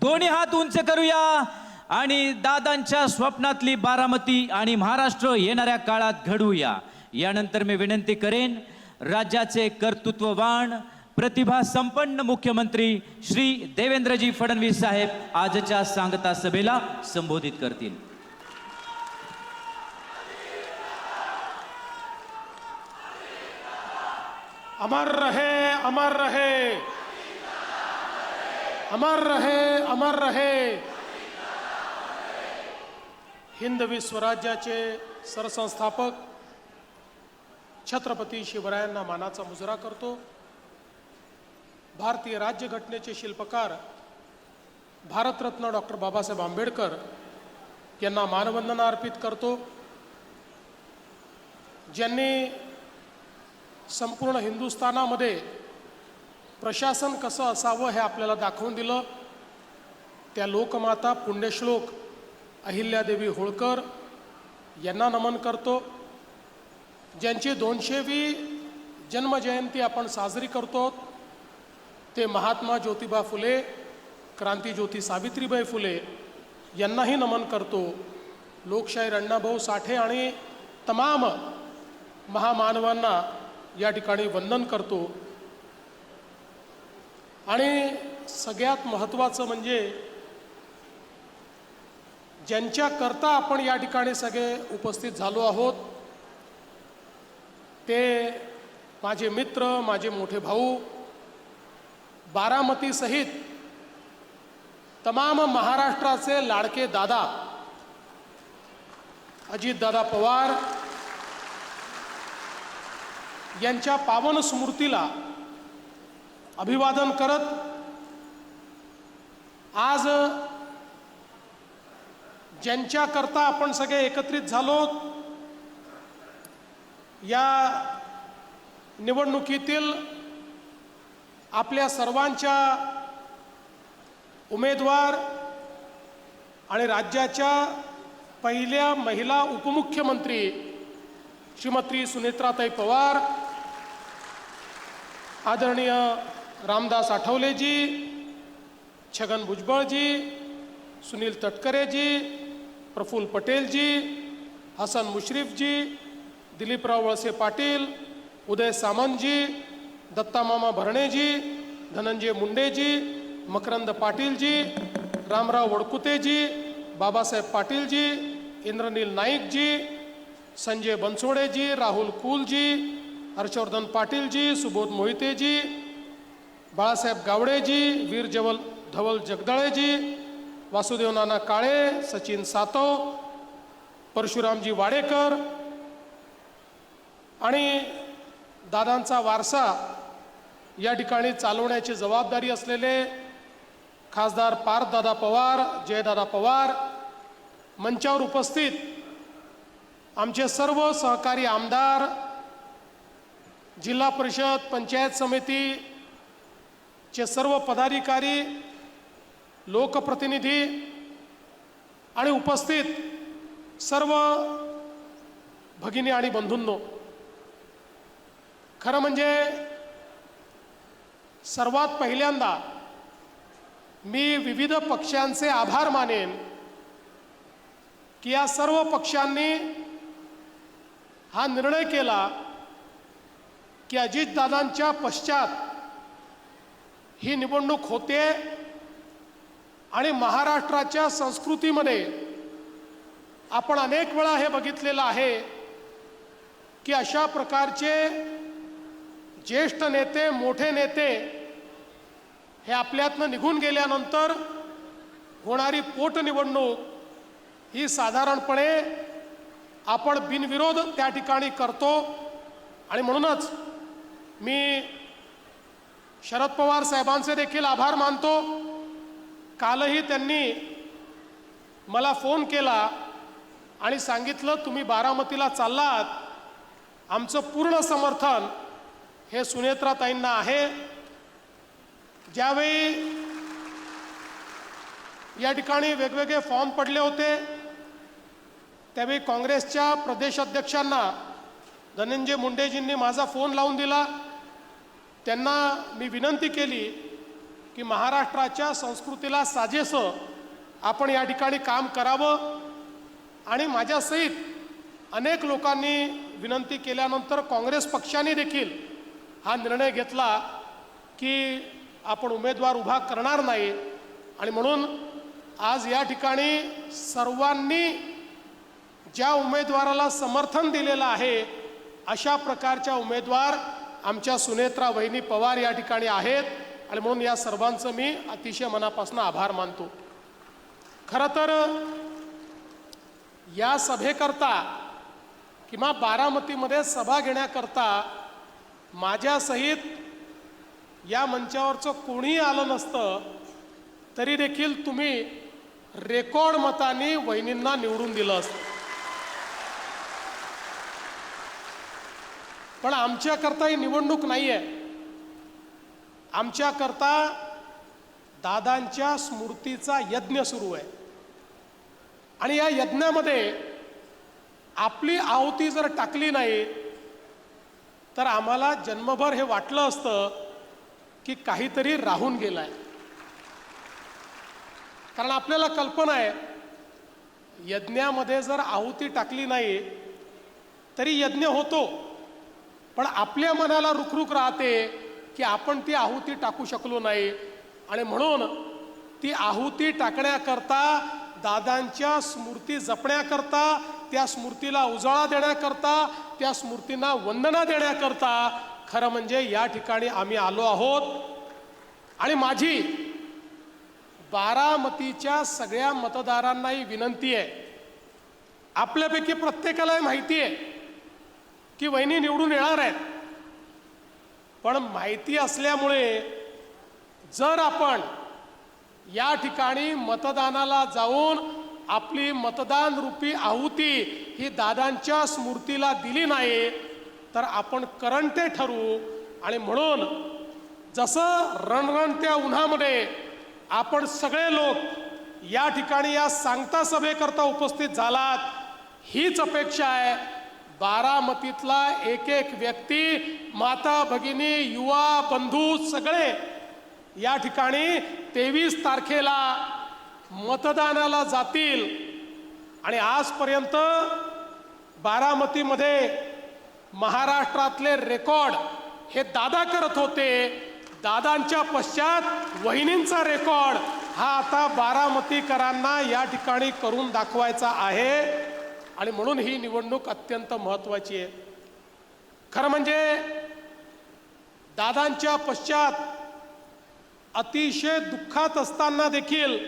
दोन्ही हात उंच करूया आणि दादांच्या स्वप्नातली बारामती आणि महाराष्ट्र येणाऱ्या काळात घडवूया। यानंतर मी विनंती करेन राज्याचे कर्तृत्ववान प्रतिभा संपन्न मुख्यमंत्री श्री देवेंद्रजी फडणवीस साहेब आजच्या सांगता सभेला संबोधित करतील। अमर रहे, अमर रहे, अमर रहे, अमर रहे। हिंदवी स्वराज्याचे सरसंस्थापक छत्रपती शिवरायांना मानाचा मुजरा करतो। भारतीय राज्यघटनेचे शिल्पकार भारतरत्न डॉक्टर बाबासाहेब आंबेडकर यांना मानवंदना अर्पित करतो, ज्यांनी संपूर्ण हिंदुस्थानामध्ये प्रशासन कसं असावं हे आपल्याला दाखवून दिलं। त्या लोकमाता पुण्यश्लोक अहिल्यादेवी होळकर यांना नमन करतो, ज्यांची 200वी जन्मजयंती आपण साजरी करतो। ते महात्मा ज्योतिबा फुले, क्रांतीज्योती सावित्रीबाई फुले यांनाही नमन करतो। लोकशाहीर अण्णाभाऊ साठे आणि तमाम महामानवांना या ठिकाणी वंदन करतो। आणि सगळ्यात महत्त्वाचं म्हणजे ज्यांच्याकरता आपण या ठिकाणी सगळे उपस्थित झालो आहोत ते माझे मित्र, माझे मोठे भाऊ, बारामती सहित तमाम महाराष्ट्राचे लाडके दादा अजितदादा पवार यांच्या पावन स्मृतीला अभिवादन करत आज ज्यांच्याकरता आपण सगळे एकत्रित झालो या निवडणुकीतील आपल्या सर्वांच्या उमेदवार आणि राज्याच्या पहिल्या महिला उपमुख्यमंत्री श्रीमती सुनेत्राताई पवार, आदरणीय रामदास आठवलेजी, छगन भुजबळजी, सुनील तटकरेजी, प्रफुल्ल पटेलजी, हसन मुश्रीफजी, दिलीपराव वळसे पाटील, उदय सामंतजी, दत्तामामा भरणेजी, धनंजय मुंडेजी, मकरंद पाटीलजी, रामराव वडकुतेजी, बाबासाहेब पाटीलजी, इंद्रनील नाईकजी, संजय बनसोडेजी, राहुल कुलजी, हर्षवर्धन पाटीलजी, सुबोध मोहितेजी, बाळासाहेब गावडेजी, वीर धवल जगदाळेजी, वासुदेव नाना काळे, सचिन सातव, परशुरामजी वाडेकर आणि दादांचा वारसा या ठिकाणी चालवण्याची जबाबदारी असलेले खासदार पार्थदादा पवार, जयदादा पवार, मंचावर उपस्थित आमचे सर्व सहकारी आमदार, जिल्हा परिषद, पंचायत समितीचे सर्व पदाधिकारी, लोकप्रतिनिधी आणि उपस्थित सर्व भगिनी आणि बंधूंनो, खरं म्हणजे सर्वात पहिल्यांदा मी विविध पक्षांचे आभार मानेन की या सर्व पक्षांनी हा निर्णय केला की अजितदादांच्या पश्चात ही निवडणूक होते आणि महाराष्ट्राच्या संस्कृतीमध्ये आपण अनेक वेळा हे बघितलेलं आहे की अशा प्रकारचे ज्येष्ठ नेते, मोठे नेते हे आपल्यातनं निघून गेल्यानंतर होणारी पोटनिवडणूक ही साधारणपणे आपण बिनविरोध त्या ठिकाणी करतो। आणि म्हणूनच मी शरद पवार साहेबांचे देखील आभार मानतो। कालही त्यांनी मला फोन केला आणि सांगितलं तुम्ही बारामतीला चाललात, आमचं पूर्ण समर्थन हे सुनेत्राताईंना आहे। ज्यावेळी या ठिकाणी वेगवेगळे फॉर्म पडले होते त्यावेळी काँग्रेसच्या प्रदेश अध्यक्षांना धनंजय मुंडेजींनी माझा फोन लावून दिला। त्यांना मी विनंती केली की महाराष्ट्राच्या संस्कृतीला साजेसं आपण या ठिकाणी काम करावं आणि माझ्यासहित अनेक लोकांनी विनंती केल्यानंतर काँग्रेस पक्षाने देखील हा निर्णय घेतला की आपण उमेदवार उभा करणार नाही आणि म्हणून आज या ठिकाणी सर्वांनी ज्या उमेदवाराला समर्थन दिलेलं आहे अशा प्रकारच्या उमेदवार आमच्या सुनेत्रा वहिनी पवार या ठिकाणी आहेत आणि म्हणून या सर्वांचं मी अतिशय मनापासून आभार मानतो. खरं तर या सभेकरता किंवा बारामतीमध्ये सभा घेण्याकरता माझ्यासहित या मंचावरचं कोणीही आलं नसतं तरी देखील तुम्ही रेकॉर्ड मतांनी वहिनींना निवडून दिलं असतं. पण आमच्याकरता ही निवडणूक नाही आहे. आमच्याकरता दादांच्या स्मृतीचा यज्ञ सुरू आहे आणि या यज्ञामध्ये आपली आहुती जर टाकली नाही तर आम्हाला जन्मभर हे वाटलं असतं की काहीतरी राहून गेलंय. कारण आपल्याला कल्पना आहे यज्ञामध्ये जर आहुती टाकली नाही तरी यज्ञ होतो पण आपल्या मनाला रुखरुख राहते की आपण ती आहुती टाकू शकलो नाही आणि म्हणून ती आहुती टाकण्याकरता दादांच्या स्मृती जपण्याकरता त्या स्मृतीला उजाळा देण्याकरता त्या स्मृतींना वंदना देण्याकरता खरं म्हणजे या ठिकाणी आम्ही आलो आहोत. आणि माझी बारामतीच्या सगळ्या मतदारांनाही विनंती आहे, आपल्यापैकी प्रत्येकालाही माहिती आहे की वहिनी निवडून येणार आहेत, पण माहिती असल्यामुळे जर आपण या ठिकाणी मतदानाला जाऊन आपली मतदान रूपी आहुती ही दादांच्या स्मृतीला दिली नाही तर आपण करंटे ठरू. आणि म्हणून जसं रणरणत्या उन्हामध्ये आपण सगळे लोक या ठिकाणी या सांगता सभेकरता उपस्थित झालात, हीच अपेक्षा आहे बारामतीतला एक एक व्यक्ती, माता भगिनी, युवा बंधू सगळे या ठिकाणी 23 तारखेला मतदानाला जातील. आणि आजपर्यंत बारामतीमध्ये महाराष्ट्रातले रेकॉर्ड हे दादा करत होते. दादांच्या पश्चात वहिनींचा रेकॉर्ड हा आता बारामतीकरांना या ठिकाणी करून दाखवायचा आहे आणि म्हणून ही निवडणूक अत्यंत महत्त्वाची आहे. खरं म्हणजे दादांच्या पश्चात अतिशय दुःखात असताना देखील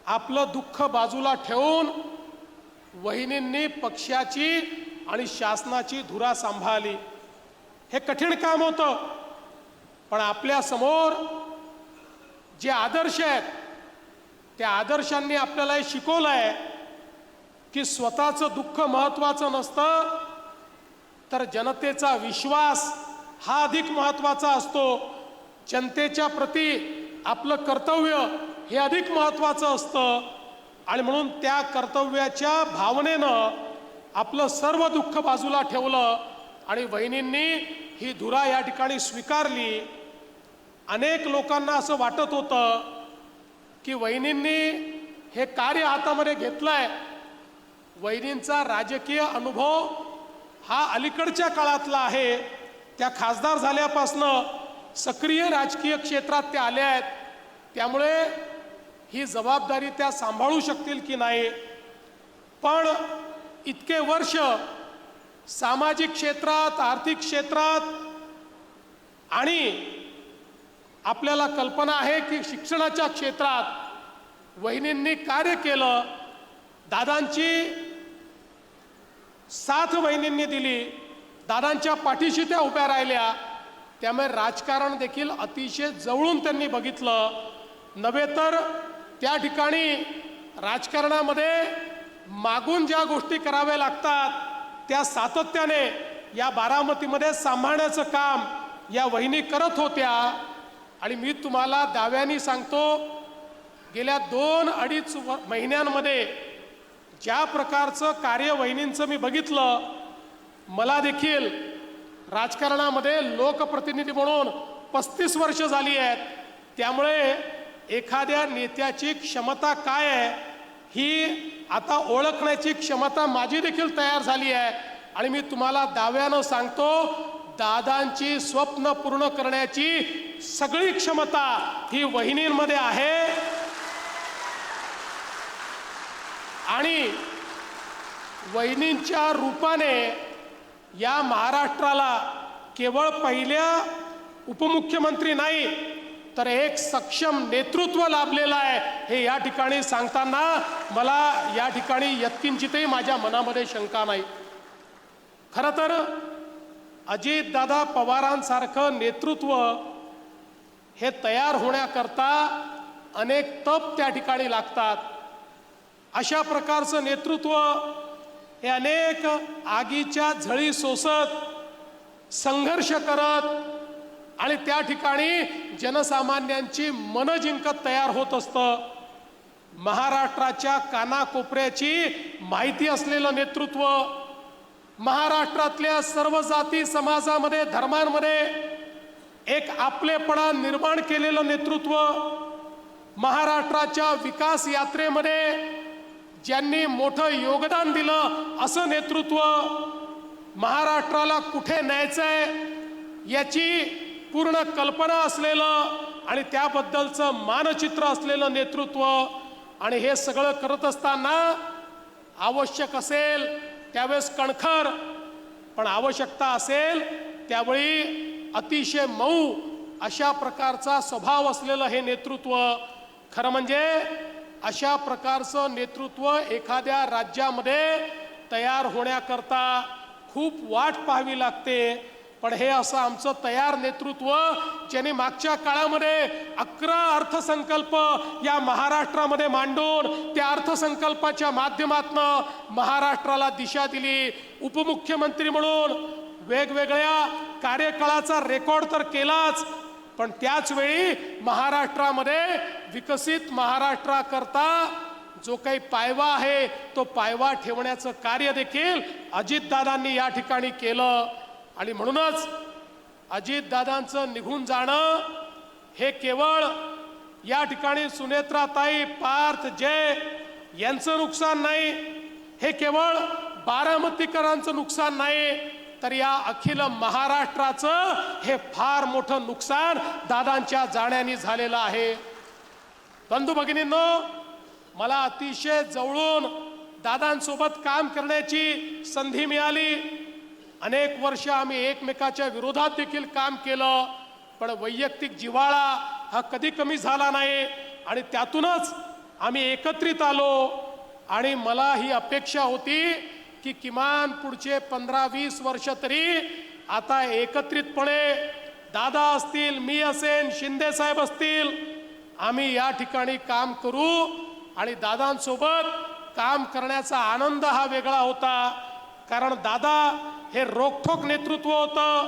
आपलं दुःख बाजूला ठेवून वहिनींनी पक्षाची आणि शासनाची धुरा सांभाळली. हे कठीण काम होतं पण आपल्या समोर जे आदर्श आहेत त्या आदर्शांनी आपल्याला हे शिकवलं आहे की स्वतःचं दुःख महत्त्वाचं नसतं तर जनतेचा विश्वास हा अधिक महत्त्वाचा असतो. जनतेच्या प्रती आपलं कर्तव्य हे अधिक महत्त्वाचं असतं आणि म्हणून त्या कर्तव्याच्या भावनेनं आपलं सर्व दुःख बाजूला ठेवलं आणि वहिनींनी ही धुरा या ठिकाणी स्वीकारली. अनेक लोकांना असं वाटत होतं की वहिनींनी हे कार्य हातामध्ये घेतलंय. वहिनींचा राजकीय अनुभव हा अलीकडच्या काळातला आहे. त्या खासदार झाल्यापासनं सक्रिय राजकीय क्षेत्रात त्या आल्या आहेत, त्यामुळे ही जबाबदारी त्या सांभाळू शकतील की नाही. पण इतके वर्ष सामाजिक क्षेत्रात, आर्थिक क्षेत्रात आणि आपल्याला कल्पना आहे की शिक्षणाच्या क्षेत्रात वहिनींनी कार्य केलं. दादांची साथ वहिनींनी दिली, दादांच्या पाठीशी त्या उभ्या राहिल्या. त्यामुळे राजकारण देखील अतिशय जवळून त्यांनी बघितलं. नव्हे तर त्या ठिकाणी राजकारणामध्ये मागून ज्या गोष्टी कराव्या लागतात त्या सातत्याने या बारामतीमध्ये सांभाळण्याचं काम या वहिनी करत होत्या. आणि मी तुम्हाला दाव्याने सांगतो, गेल्या 2-2.5 महिन्यांमध्ये ज्या प्रकारचं कार्य वहिनींचं मी बघितलं, मला देखील राजकारणामध्ये लोकप्रतिनिधी म्हणून 35 वर्ष झाली आहेत. त्यामुळे एखाद्या नेत्याची क्षमता काय आहे ही आता ओळखण्याची क्षमता माझी देखील तयार झाली आहे. आणि मी तुम्हाला दाव्यानं सांगतो, दादांची स्वप्न पूर्ण करण्याची सगळी क्षमता ही वहिनींमध्ये आहे. आणि वहिनींच्या रूपाने या महाराष्ट्राला केवळ पहिल्या उपमुख्यमंत्री नाही तर एक सक्षम नेतृत्व लाभलेलं आहे, हे या ठिकाणी सांगताना मला या ठिकाणी यत्किंचितही माझ्या मनामध्ये शंका नाही. खरं तर अजितदादा पवारांसारखं नेतृत्व हे तयार होण्याकरता अनेक तप त्या ठिकाणी लागतात. अशा प्रकारचं नेतृत्व हे अनेक आगीच्या झळी सोसत, संघर्ष करत आणि त्या ठिकाणी जनसामान्यांची मन जिंकत तयार होत असतं. महाराष्ट्राच्या कानाकोपऱ्याची माहिती असलेलं नेतृत्व, महाराष्ट्रातल्या सर्व जाती समाजामध्ये धर्मांमध्ये एक आपलेपणा निर्माण केलेलं नेतृत्व, महाराष्ट्राच्या विकास यात्रेमध्ये ज्यांनी मोठं योगदान दिलं असं नेतृत्व, महाराष्ट्राला कुठे न्यायचंय याची पूर्ण कल्पना असलेलं आणि त्याबद्दलचं मानचित्र असलेलं नेतृत्व. आणि हे सगळं करत असताना आवश्यक असेल त्यावेळेस कणखर, पण आवश्यकता असेल त्यावेळी अतिशय मऊ अशा प्रकारचा स्वभाव असलेलं हे नेतृत्व. खरं म्हणजे अशा प्रकारचं नेतृत्व एखाद्या राज्यामध्ये तयार होण्याकरता खूप वाट पाहावी लागते. पण हे असं आमचं तयार नेतृत्व, ज्यांनी मागच्या काळामध्ये 11 अर्थसंकल्प या महाराष्ट्रामध्ये मांडून त्या अर्थसंकल्पाच्या माध्यमातून महाराष्ट्राला दिशा दिली, उपमुख्यमंत्री म्हणून वेगवेगळ्या कार्यकाळाचा रेकॉर्ड तर केलाच, पण त्याच वेळी महाराष्ट्रामध्ये विकसित महाराष्ट्राकरता जो काही पायवा आहे तो पायवा ठेवण्याचं कार्य देखील अजितदादांनी या ठिकाणी केलं. आणि म्हणूनच अजितदादांचं निघून जाणं हे केवळ या ठिकाणी सुनेत्राताई, पार्थ, जय यांचं नुकसान नाही, हे केवळ बारामतीकरांचं नुकसान नाही, तर या अखिल महाराष्ट्राचं हे फार मोठं नुकसान दादांच्या जाण्याने झालेलं आहे. बंधू भगिनींनो, मला अतिशय जवळून दादांसोबत काम करण्याची संधी मिळाली. अनेक वर्ष आम्ही एकमेकाच्या विरोधात देखील काम केलं, पण वैयक्तिक जिव्हाळा हा कधी कमी झाला नाही आणि त्यातूनच आम्ही एकत्रित आलो. आणि मला ही अपेक्षा होती की किमान पुढचे 15-20 वर्ष तरी आता एकत्रितपणे दादा असतील, मी असेन, शिंदे साहेब असतील, आम्ही या ठिकाणी काम करू. आणि दादांसोबत काम करण्याचा आनंद हा वेगळा होता, कारण दादा हे रोखठोक नेतृत्व होतं.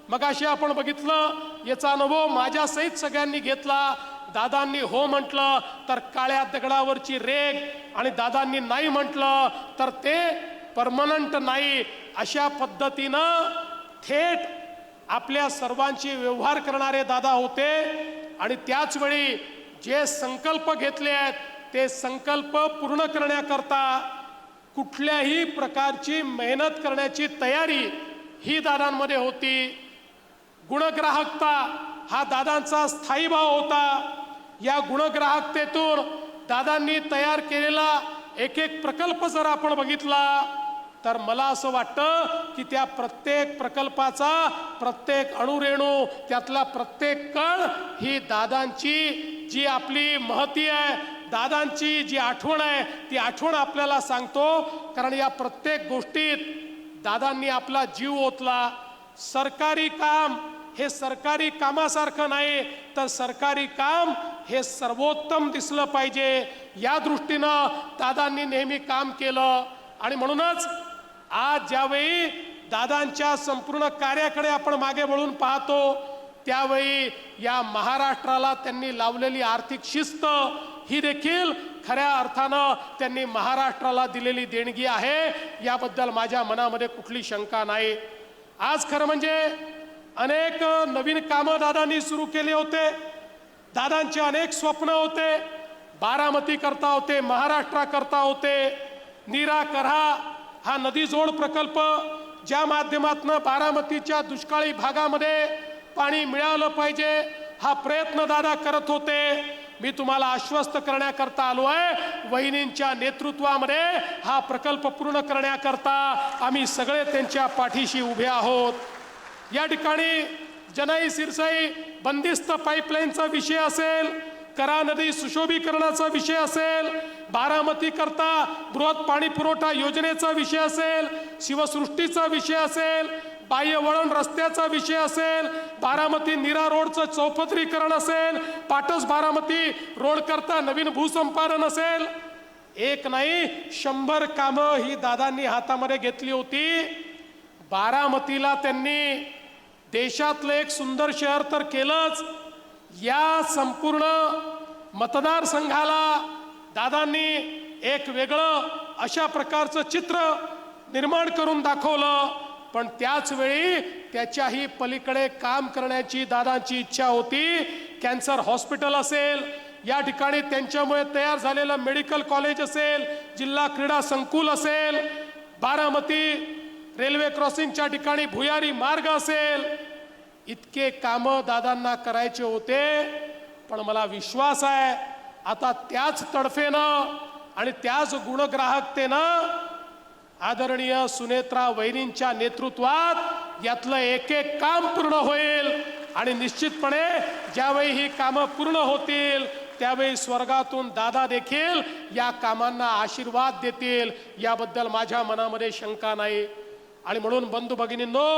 मगाशी आपण बघितलं, याचा अनुभव माझ्यासहित सगळ्यांनी घेतला. दादांनी हो म्हटलं तर काळ्या दगडावरची रेग, आणि दादांनी नाही म्हटलं तर ते परमनंट नाही, अशा पद्धतीनं थेट आपल्या सर्वांची व्यवहार करणारे दादा होते. आणि त्याच वेळी जे संकल्प घेतले आहेत ते संकल्प पूर्ण करण्याकरता कुठल्याही प्रकारची मेहनत करण्याची तयारी ही दादांमध्ये होती. गुणग्राहकता हा दादांचा स्थायी भाव होता. या गुणग्राहकतेतून दादांनी तयार केलेला एक एक प्रकल्प जर आपण बघितला तर मला असं वाटतं की त्या प्रत्येक प्रकल्पाचा प्रत्येक अणुरेणू, त्यातला प्रत्येक कण ही दादांची जी आपली महती आहे, दादांची जी आठवण आहे, ती आठवण आपल्याला सांगतो. कारण या प्रत्येक गोष्टीत दादांनी आपला जीव ओतला. सरकारी काम हे सरकारी कामासारखं नाही, तर सरकारी काम हे सर्वोत्तम दिसलं पाहिजे, या दृष्टीनं दादांनी नेहमी काम केलं. आणि म्हणूनच आज ज्यावेळी दादांच्या संपूर्ण कार्याकडे आपण मागे वळून पाहतो, त्यावेळी या महाराष्ट्राला त्यांनी लावलेली आर्थिक शिस्त ही देखील खऱ्या अर्थानं त्यांनी महाराष्ट्राला दिलेली देणगी आहे, याबद्दल माझ्या मनामध्ये कुठली शंका नाही. आज खरं म्हणजे अनेक नवीन कामं दादांनी सुरू केले होते. दादांचे अनेक स्वप्न होते, बारामती करता होते, महाराष्ट्रा करता होते. नीरा करहा हा नदी जोड प्रकल्प ज्या माध्यमातून बारामतीच्या दुष्काळी भागामध्ये पाणी मिळालं पाहिजे हा प्रयत्न दादा करत होते. मी तुम्हाला आश्वस्त करण्याकरता आलो आहे, वहिनींच्या नेतृत्वामध्ये हा प्रकल्प पूर्ण करण्याकरता आम्ही सगळे त्यांच्या पाठीशी उभे आहोत. या ठिकाणी जनाई सिरसाई बंदिस्त पाईपलाईनचा विषय असेल, करा नदी सुशोभीकरणाचा विषय असेल, बारामती करता बृहत पाणी पुरवठा योजनेचा विषय असेल, शिवसृष्टीचा विषय असेल, बाह्य वळण रस्त्याचा विषय असेल, बारामती नीरा रोडचं चौपदरीकरण असेल, पाटस बारामती रोड करता नवीन भूसंपादन असेल, एक नाही 100 कामं ही दादांनी हातामध्ये घेतली होती. बारामतीला त्यांनी देशातलं एक सुंदर शहर तर केलंच, या संपूर्ण मतदारसंघाला दादांनी एक वेगळं अशा प्रकारचं चित्र निर्माण करून दाखवलं. पण त्याच वेळी त्याच्याही पलीकडे काम करण्याची दादांची इच्छा होती. कॅन्सर हॉस्पिटल असेल, या ठिकाणी त्यांच्यामुळे तयार झालेलं मेडिकल कॉलेज असेल, जिल्हा क्रीडा संकुल असेल, बारामती रेल्वे क्रॉसिंगच्या ठिकाणी भुयारी मार्ग असेल, इतके कामं दादांना करायचे होते. पण मला विश्वास आहे आता त्याच तडफेनं आणि त्याच गुणग्राहकतेनं आदरणीय सुनेत्रा वहिनींच्या नेतृत्वात यातलं एक एक काम पूर्ण होईल. आणि निश्चितपणे ज्यावेळी ही कामं पूर्ण होतील त्यावेळी स्वर्गातून दादा देखील या कामांना आशीर्वाद देतील, याबद्दल माझ्या मनामध्ये शंका नाही. आणि म्हणून बंधू भगिनींनो,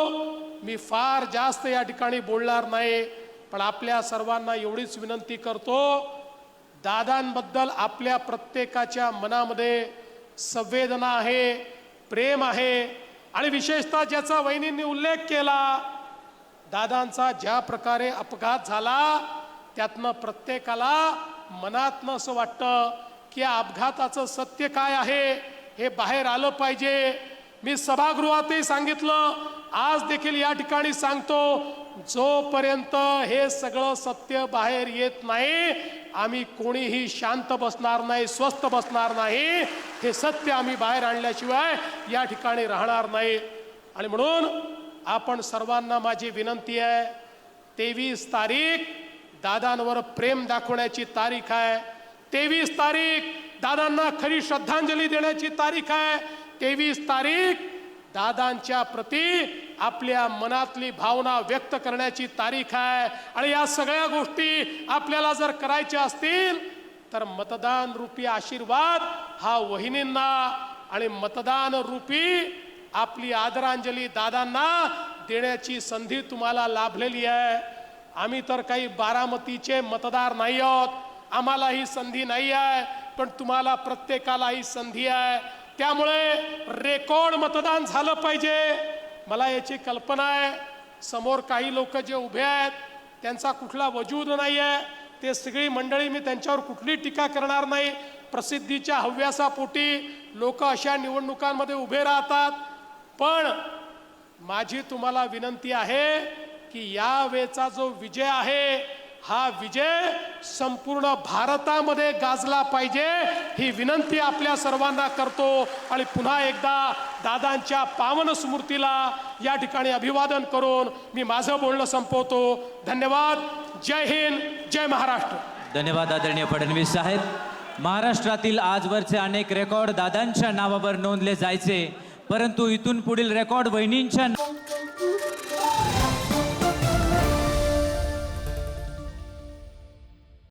मी फार जास्त या ठिकाणी बोलणार नाही, पण आपल्या सर्वांना एवढीच विनंती करतो, दादांबद्दल आपल्या प्रत्येकाच्या मनामध्ये संवेदना आहे, प्रेम आहे. आणि विशेषतः ज्याचा वहिनींनी उल्लेख केला, दादांचा ज्या प्रकारे अपघात झाला त्यातनं प्रत्येकाला मनातनं असं वाटतं की या अपघाताचं सत्य काय आहे हे बाहेर आलं पाहिजे. मी सभागृहातही सांगितलं, आज देखील या ठिकाणी सांगतो, जोपर्यंत हे सगळं सत्य बाहेर येत नाही आम्ही कोणीही शांत बसणार नाही, स्वस्थ बसणार नाही. हे सत्य आम्ही बाहेर आणल्याशिवाय या ठिकाणी राहणार नाही. आणि म्हणून आपण सर्वांना माझी विनंती आहे, 23 तारीख दादांवर प्रेम दाखवण्याची तारीख आहे. 23 तारीख दादांना खरी श्रद्धांजली देण्याची तारीख आहे. 23 तारीख दादांच्या प्रती आपल्या मनातली भावना व्यक्त करण्याची तारीख आहे. आणि या सगळ्या गोष्टी आपल्याला जर करायच्या असतील तर मतदान रूपी आशीर्वाद हा वहिनींना आणि मतदान रूपी आपली आदरांजली दादांना देण्याची संधी तुम्हाला लाभलेली आहे. आम्ही तर काही बारामतीचे मतदार नाही आहोत, आम्हाला ही संधी नाही आहे, पण तुम्हाला प्रत्येकाला ही संधी आहे. त्यामुळे रेकॉर्ड मतदान झालं पाहिजे. मला याची कल्पना आहे, समोर काही लोक जे उभे आहेत त्यांचा कुठला वजूद नाही आहे, ते सगळी मंडळी, मी त्यांच्यावर कुठली टीका करणार नाही. प्रसिद्धीच्या हव्यासापोटी लोक अशा निवडणुकांमध्ये उभे राहतात. पण माझी तुम्हाला विनंती आहे की यावेळचा जो विजय आहे हा विजय संपूर्ण भारतामध्ये गाजला पाहिजे, ही विनंती आपल्या सर्वांना करतो. आणि पुन्हा एकदा दादांच्या पावन स्मृतीला या ठिकाणी अभिवादन करून मी माझं बोलणं संपवतो. धन्यवाद. जय हिंद, जय महाराष्ट्र. धन्यवाद आदरणीय फडणवीस साहेब. महाराष्ट्रातील आजवरचे अनेक रेकॉर्ड दादांच्या नावावर नोंदले जायचे, परंतु इथून पुढील रेकॉर्ड वहिनींच्या